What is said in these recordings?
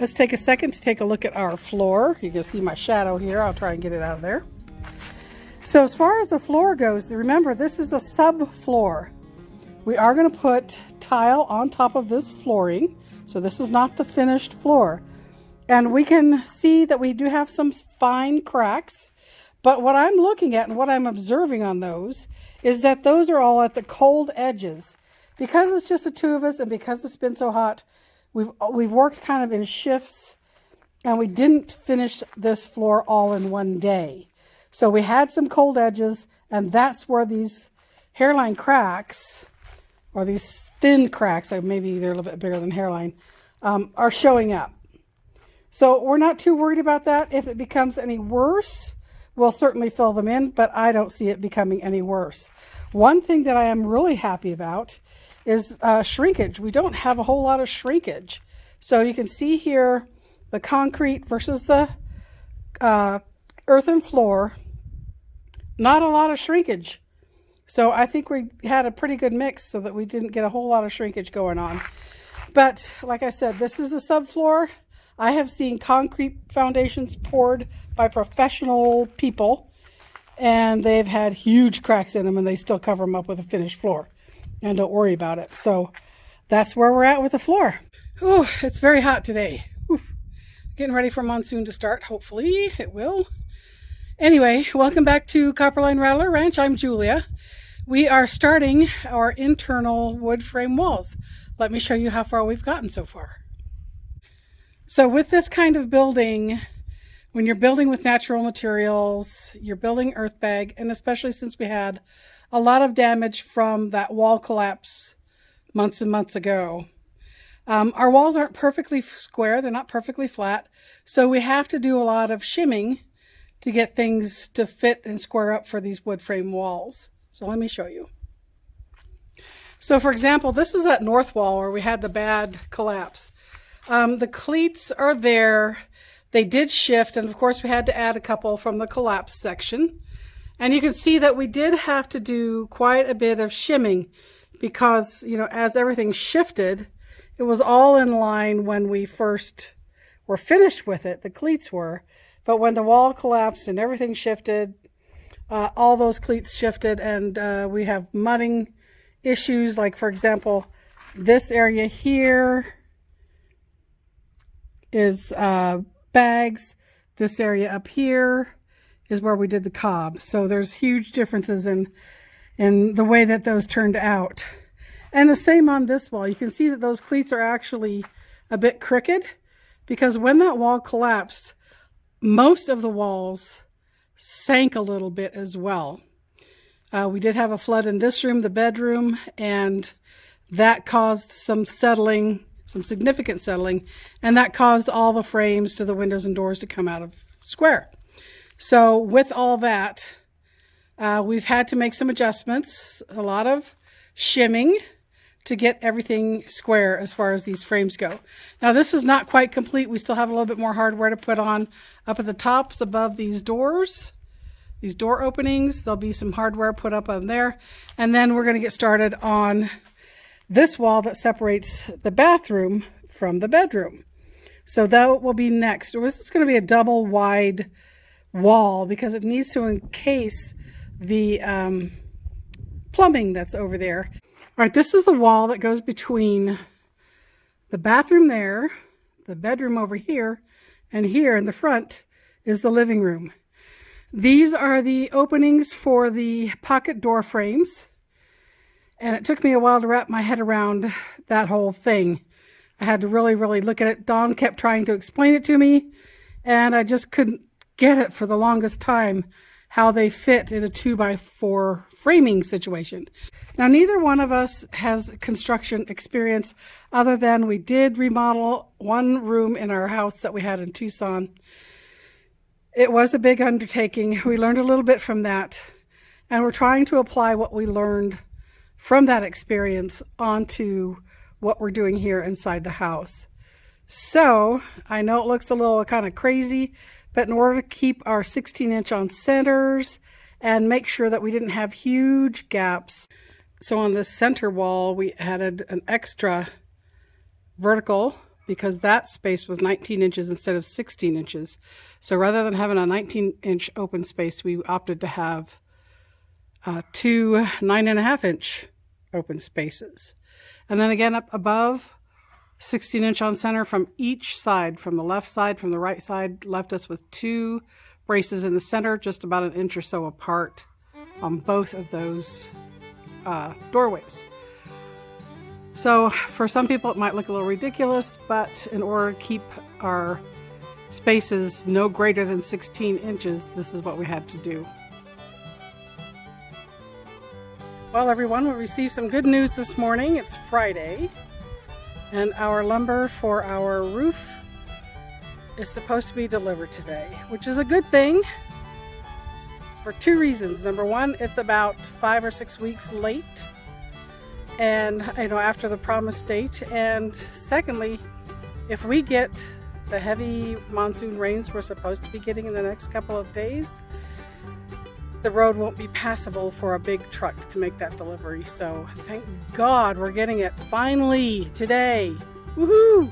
Let's take a second to take a look at our floor. You can see my shadow here. I'll try and get it out of there. So as far as the floor goes, remember this is a subfloor. We are going to put tile on top of this flooring. So this is not the finished floor. And we can see that we do have some fine cracks. But what I'm looking at and what I'm observing on those is that those are all at the cold edges. Because it's just the two of us and because it's been so hot, we've worked kind of in shifts and we didn't finish this floor all in one day. So we had some cold edges, and that's where these hairline cracks, or these thin cracks, maybe they're a little bit bigger than hairline, are showing up. So we're not too worried about that. If it becomes any worse, we'll certainly fill them in, but I don't see it becoming any worse. One thing that I am really happy about is shrinkage. We don't have a whole lot of shrinkage. So you can see here the concrete versus the earthen floor. Not a lot of shrinkage. So I think we had a pretty good mix so that we didn't get a whole lot of shrinkage going on. But like I said, this is the subfloor. I have seen concrete foundations poured by professional people, and they've had huge cracks in them, and they still cover them up with a finished floor and don't worry about it. So that's where we're at with the floor. Oh, it's very hot today. Whew. Getting ready for monsoon to start. Hopefully it will. Anyway, welcome back to Copperline Rattler Ranch. I'm Julia. We are starting our internal wood frame walls. Let me show you how far we've gotten so far. So with this kind of building, when you're building with natural materials, you're building earth bag, and especially since we had a lot of damage from that wall collapse months and months ago, our walls aren't perfectly square. They're not perfectly flat. So we have to do a lot of shimming to get things to fit and square up for these wood frame walls. So let me show you. So for example, this is that north wall where we had the bad collapse. The cleats are there. They did shift, and of course we had to add a couple from the collapse section. And you can see that we did have to do quite a bit of shimming because, you know, as everything shifted, it was all in line when we first were finished with it, the cleats were. But when the wall collapsed and everything shifted, all those cleats shifted, and we have mudding issues. Like, for example, this area here is bags. This area up here is where we did the cob. So there's huge differences in the way that those turned out. And the same on this wall. You can see that those cleats are actually a bit crooked because when that wall collapsed, most of the walls sank a little bit as well. We did have a flood in this room, the bedroom, and that caused some settling, some significant settling, and that caused all the frames to the windows and doors to come out of square. So with all that, we've had to make some adjustments, a lot of shimming to get everything square as far as these frames go. Now this is not quite complete. We still have a little bit more hardware to put on up at the tops above these doors, these door openings. There'll be some hardware put up on there. And then we're going to get started on this wall that separates the bathroom from the bedroom. So that will be next. This is going to be a double wide wall because it needs to encase the plumbing that's over there. All right, this is the wall that goes between the bathroom there, the bedroom over here, and here in the front is the living room. These are the openings for the pocket door frames, and it took me a while to wrap my head around that whole thing. I had to really, really look at it. Dawn kept trying to explain it to me, and I just couldn't get it for the longest time, how they fit in a 2x4 framing situation. Now, neither one of us has construction experience other than we did remodel one room in our house that we had in Tucson. It was a big undertaking. We learned a little bit from that, and we're trying to apply what we learned from that experience onto what we're doing here inside the house. So I know it looks a little kind of crazy, but in order to keep our 16-inch on centers and make sure that we didn't have huge gaps, so on this center wall we added an extra vertical because that space was 19 inches instead of 16 inches. So rather than having a 19-inch open space, we opted to have two 9.5-inch open spaces. And then again up above, 16-inch on center from each side, from the left side, from the right side, left us with two braces in the center, just about an inch or so apart on both of those doorways. So for some people it might look a little ridiculous, but in order to keep our spaces no greater than 16 inches, this is what we had to do. Well, everyone, we received some good news this morning. It's Friday, and our lumber for our roof is supposed to be delivered today, which is a good thing for two reasons. Number one, it's about 5 or 6 weeks late, and after the promised date. And secondly, if we get the heavy monsoon rains we're supposed to be getting in the next couple of days, the road won't be passable for a big truck to make that delivery. So thank God we're getting it finally today. Woohoo!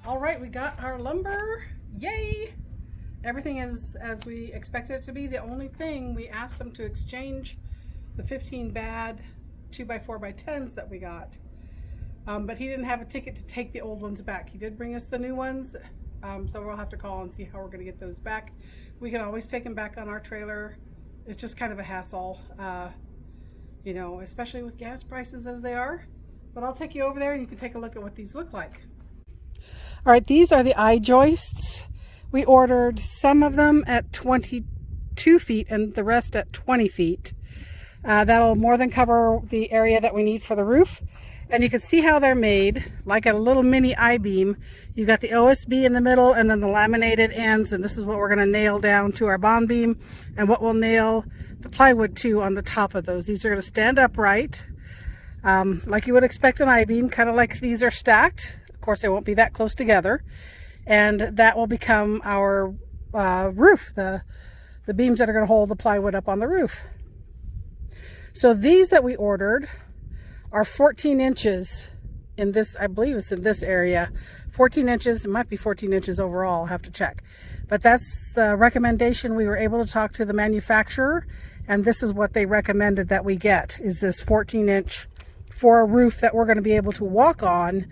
All right, we got our lumber. Yay! Everything is as we expected it to be. The only thing, we asked them to exchange the 15 bad 2x4x10s that we got. But he didn't have a ticket to take the old ones back. He did bring us the new ones. So we'll have to call and see how we're going to get those back. We can always take them back on our trailer. It's just kind of a hassle, especially with gas prices as they are. But I'll take you over there and you can take a look at what these look like. All right, these are the Ijoists. We ordered some of them at 22 feet and the rest at 20 feet. That'll more than cover the area that we need for the roof. And you can see how they're made, like a little mini I-beam. You've got the OSB in the middle and then the laminated ends, and this is what we're going to nail down to our bond beam, and what we'll nail the plywood to on the top of those. These are going to stand upright, like you would expect an I-beam, kind of like these are stacked. Of course, they won't be that close together, and that will become our roof, the beams that are going to hold the plywood up on the roof. So these that we ordered are 14 inches in this, I believe it's in this area, 14 inches, it might be 14 inches overall, I'll have to check. But that's the recommendation. We were able to talk to the manufacturer, and this is what they recommended that we get, is this 14 inch for a roof that we're going to be able to walk on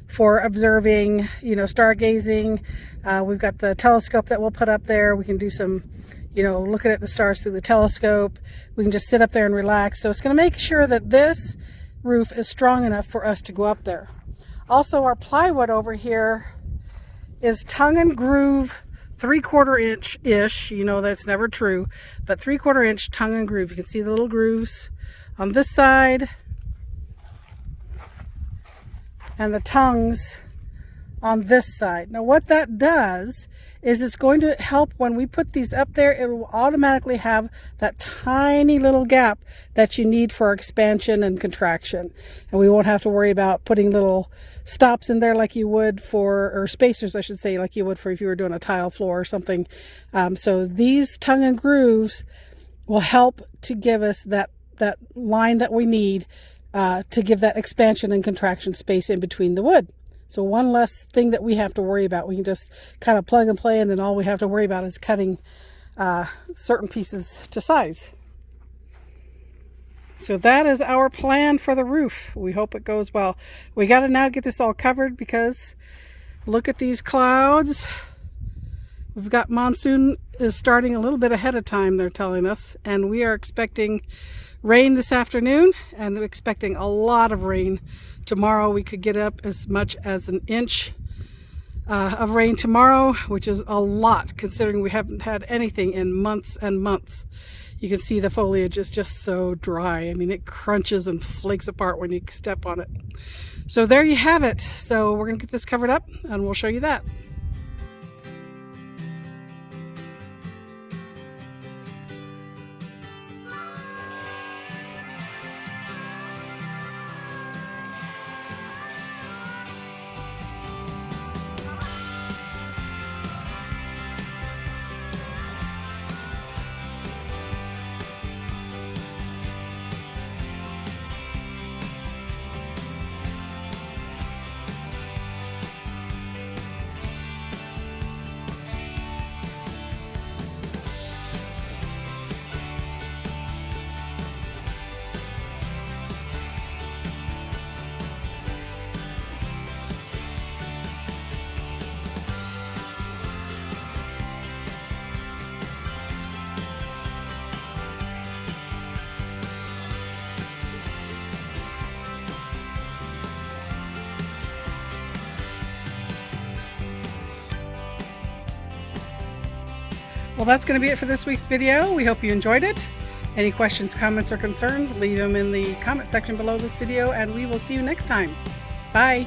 for observing, stargazing. We've got the telescope that we'll put up there. We can do some, looking at the stars through the telescope. We can just sit up there and relax. So it's going to make sure that this roof is strong enough for us to go up there. Also, our plywood over here is tongue and groove 3/4 inch-ish. That's never true, but 3/4 inch tongue and groove. You can see the little grooves on this side and the tongues on this side. Now what that does is it's going to help when we put these up there, it will automatically have that tiny little gap that you need for expansion and contraction. And we won't have to worry about putting little stops in there like you would or spacers, I should say, like you would for if you were doing a tile floor or something. So these tongue and grooves will help to give us that line that we need to give that expansion and contraction space in between the wood. So one less thing that we have to worry about. We can just kind of plug and play, and then all we have to worry about is cutting certain pieces to size. So that is our plan for the roof. We hope it goes well. We got to now get this all covered because look at these clouds. We've got monsoon is starting a little bit ahead of time, they're telling us, and we are expecting rain this afternoon, and we're expecting a lot of rain tomorrow. We could get up as much as an inch of rain tomorrow, which is a lot considering we haven't had anything in months and months. You can see the foliage is just so dry. I mean, it crunches and flakes apart when you step on it. So there you have it. So we're gonna get this covered up and we'll show you that. Well, that's going to be it for this week's video. We hope you enjoyed it. Any questions, comments, or concerns, leave them in the comment section below this video, and we will see you next time. Bye.